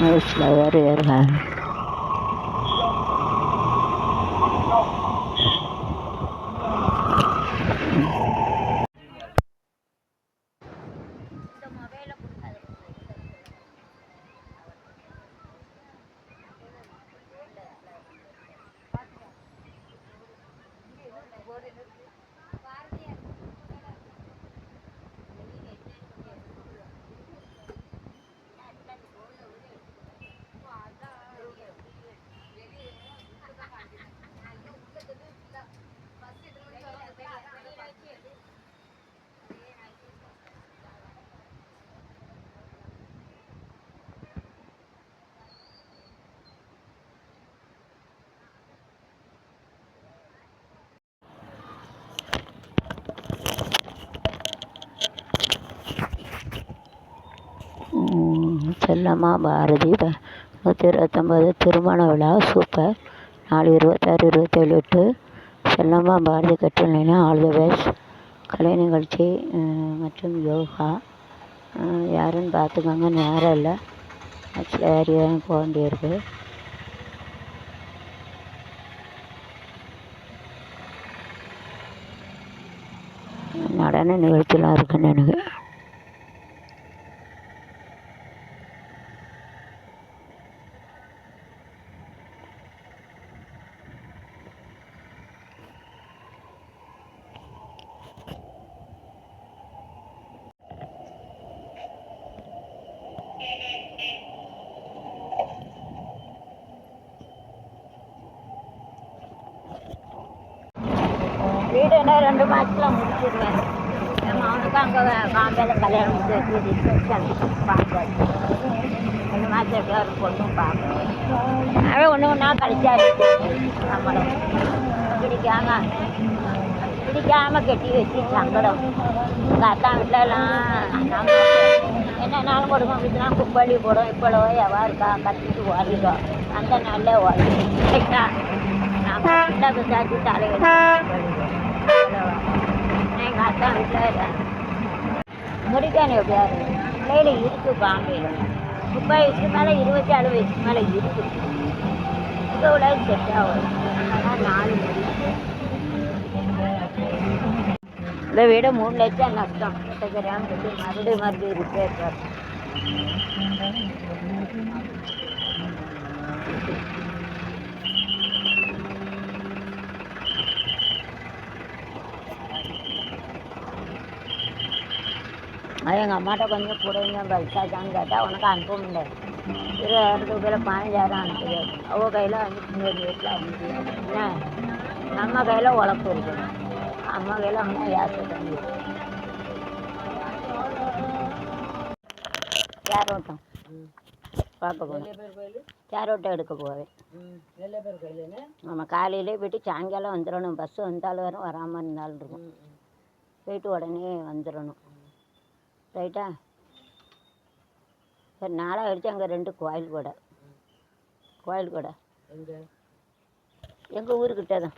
வயசில் வேறு ஏறுவேன். செல்லம்மா பாரதி 129 திருமண விழா சூப்பர். 4/26/27 செல்லம்மா பாரதி கட்டளைனா ஆல் தி பெஸ்ட். கலை நிகழ்ச்சி மற்றும் யோகா யாருன்னு பார்த்துக்கோங்க. நேரம் இல்லை, சரி போக வேண்டியிருக்கு. நடன நிகழ்ச்சிலாம் இருக்குன்னு எனக்கு. வீடு என்ன 2 மாதத்தில் முடிச்சிடுவேன். அவனுக்கு அங்கே பாம்பேயில் கல்யாணம் முடிச்சு ரிசப்ஷன் பார்ப்பேன். 2 மாதத்துக்கு ஒரு பொண்ணும் பார்ப்பேன். அவன் ஒன்று ஒன்றா கழிச்சாரு. நம்மளும் பிடிக்காமல் கட்டி வச்சு சங்கடம். எங்கள் அக்கா வீட்டிலலாம் நம்ம என்னன்னாலும் கொடுக்கும். அப்படின்னா குப்பள்ளி போடும். இப்பளோ எவா இருக்கா கட்டிட்டு ஓடிடும். அந்த நாளில் ஓடிட்டா நம்ம வீட்டில் விசாரிச்சு தலைவர் எங்கள் அக்கா வீட்டில் முடிக்கானே எப்படியாரு பிள்ளைகள் இருக்குது. பாம்பேயில் 30 வயசுக்கு மேலே 27 வயசுக்கு மேலே இருக்குது. இங்கே உள்ள செட் ஆகும். அதனால் 4 முடிச்சு இந்த வீடு 3 லட்சம் நஷ்டம். தெரியாமல் சொல்லி மறுபடியும் ரிப்பேர் பார்த்து அது எங்கள் அம்மாட்ட கொஞ்சம் கூடங்க பைசாச்சான்னு கேட்டால் உனக்கு அனுப்ப முடியாது. 20,000 ரூபாயில் 15,000 அனுப்பியாது. அவள் கையில் அனுப்பி வீட்டில் அனுப்பியாது. என்ன நம்ம கையில் உழப்பு இருக்குது. அம்மா கையில் அம்மா யாசை தண்ணி கேரோட்டம் பார்க்க கேரோட்டம் எடுக்க போவேன். நம்ம காலையிலே போய்ட்டு சாயங்காலம் வந்துடணும். பஸ்ஸு வந்தாலும் வரும், வராமல் இருந்தாலும் இருக்கும். போயிட்டு உடனே வந்துடணும். ரைட்டா? சரி, நாளாக அடித்து அங்கே 2 கோயில் கூட எங்கள் ஊருக்கிட்ட தான்.